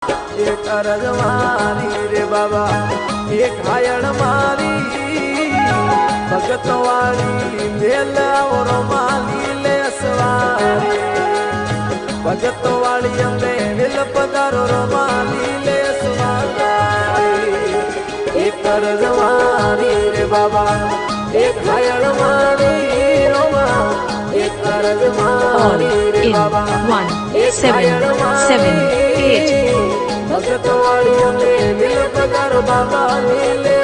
एक अरज मारी रे बाबा एक हायण मारी भगत वाली मेला और माली ले सवारी भगत वाली अम्बे मिल पधारो रो माली ले सवारी एक अरज मारी रे बाबा एक हायण मारी रोमा एक अरज मारी रे बाबा 1778 भगत वाली में दिल पगार बाबा नीले